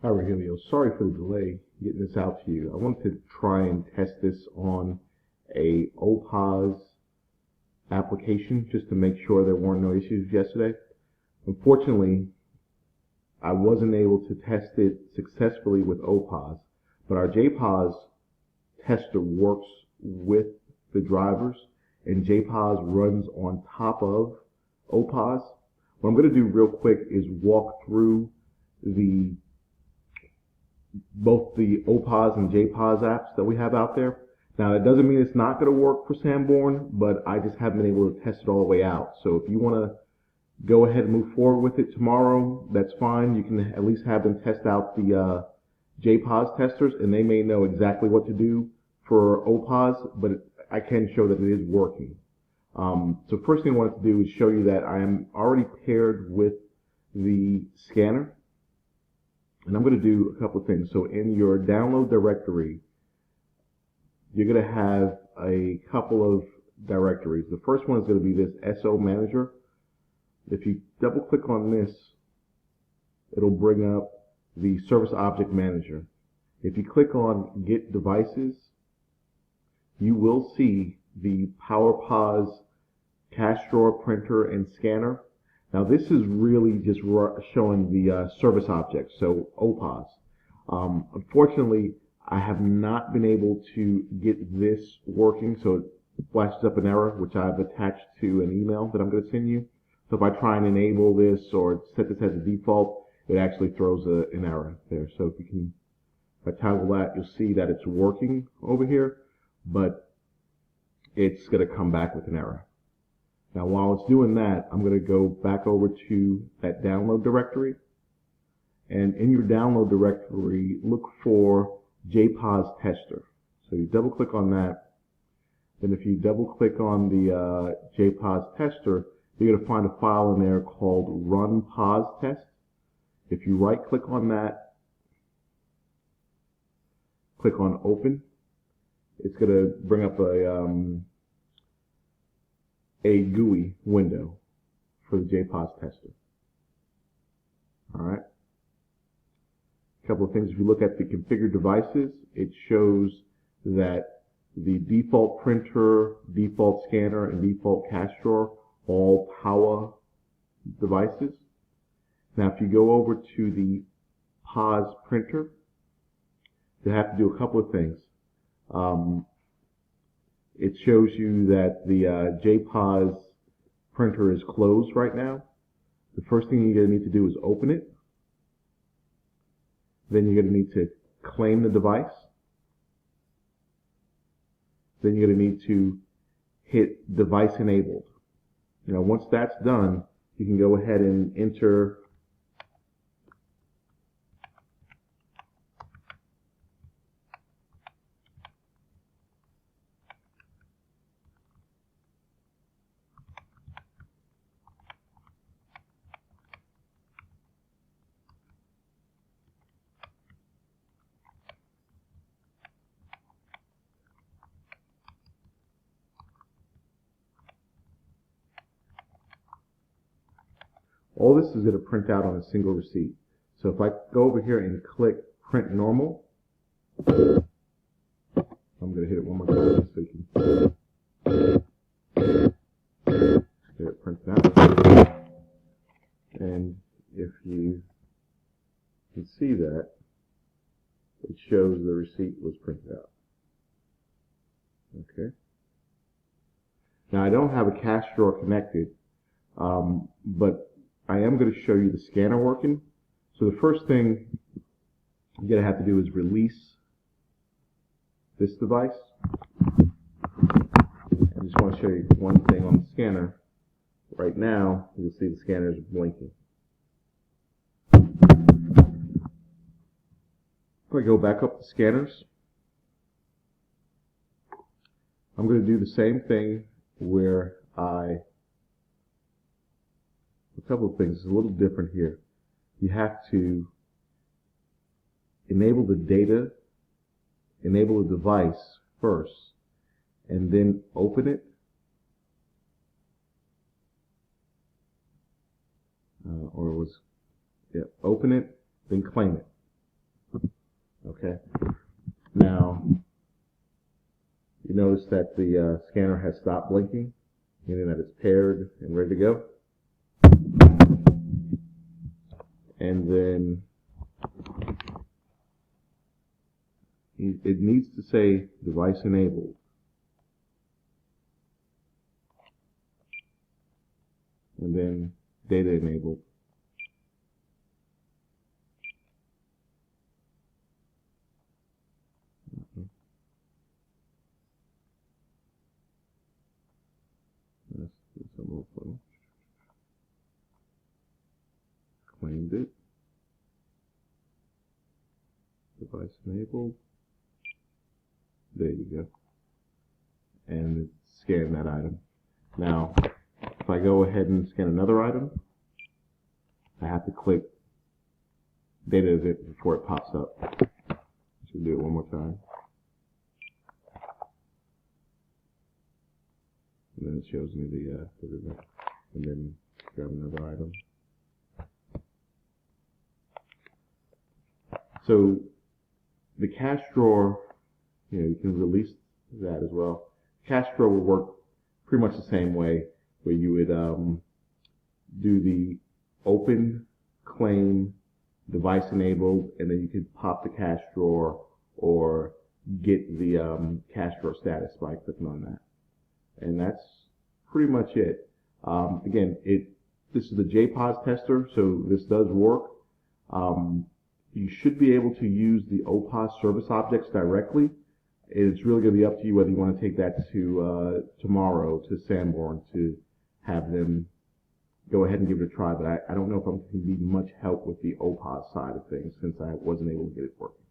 Hi Rogelio, sorry for the delay getting this out to you. I wanted to try and test this on a OPOS application just to make sure there weren't no issues yesterday. Unfortunately, I wasn't able to test it successfully with OPOS, but our JPOS tester works with the drivers and JPOS runs on top of OPOS. What I'm going to do real quick is walk through both the OPOS and JPOS apps that we have out there. Now, that doesn't mean it's not going to work for Sanborn, but I just haven't been able to test it all the way out. So if you want to go ahead and move forward with it tomorrow, that's fine. You can at least have them test out the JPOS testers, and they may know exactly what to do for OPOS, but I can show that it is working. So first thing I wanted to do is show you that I am already paired with the scanner. And I'm going to do a couple of things. So in your download directory, you're going to have a couple of directories. The first one is going to be this SO Manager. If you double click on this, it'll bring up the Service Object Manager. If you click on Get Devices, you will see the PowerPOS cash drawer, printer, and scanner. Now this is really just showing the service object, so OPOS. Unfortunately, I have not been able to get this working, so it flashes up an error, which I've attached to an email that I'm going to send you. So if I try and enable this or set this as a default, it actually throws an error there. So if you can, if I toggle that, you'll see that it's working over here, but it's going to come back with an error. Now, while it's doing that, I'm going to go back over to that download directory. And in your download directory, look for JPOS tester. So you double click on that. Then if you double click on the JPOS tester, you're going to find a file in there called Run POS Test. If you right click on that, click on Open, it's going to bring up a GUI window for the JPOS tester. Alright. A couple of things. If you look at the configured devices, it shows that the default printer, default scanner, and default cash drawer all power devices. Now if you go over to the POS printer, you have to do a couple of things. It shows you that the JPOS printer is closed right now. The first thing you're going to need to do is open it. Then you're going to need to claim the device. Then you're going to need to hit device enabled. Now once that's done, you can go ahead and enter all this is going to print out on a single receipt. So if I go over here and click Print Normal, I'm going to hit it one more time so you can get it printed out. And if you can see that, it shows the receipt was printed out. Okay. Now I don't have a cash drawer connected, but I am going to show you the scanner working. So the first thing you're going to have to do is release this device. I just want to show you one thing on the scanner. Right now, you'll see the scanner is blinking. If I go back up to scanners, I'm going to do the same thing where a couple of things. It's a little different here. You have to enable the data, enable the device first, and then open it. Open it, then claim it. Okay. Now, you notice that the scanner has stopped blinking, meaning that it's paired and ready to go. And then it needs to say device enabled. And then data enabled. That's a little funny. Claimed it. Device enabled. There you go. And it scanned that item. Now, if I go ahead and scan another item, I have to click data event before it pops up. Should do it one more time. And then it shows me the event. And then grab another item. So the cache drawer, you can release that as well. Cache drawer will work pretty much the same way, where you would do the open, claim, device enabled, and then you could pop the cache drawer or get the cache drawer status by clicking on that. And that's pretty much it. Again, this is the JPOS tester, so this does work. You should be able to use the OPOS service objects directly. It's really going to be up to you whether you want to take that to tomorrow to Sanborn to have them go ahead and give it a try. But I don't know if I'm going to be much help with the OPOS side of things since I wasn't able to get it working.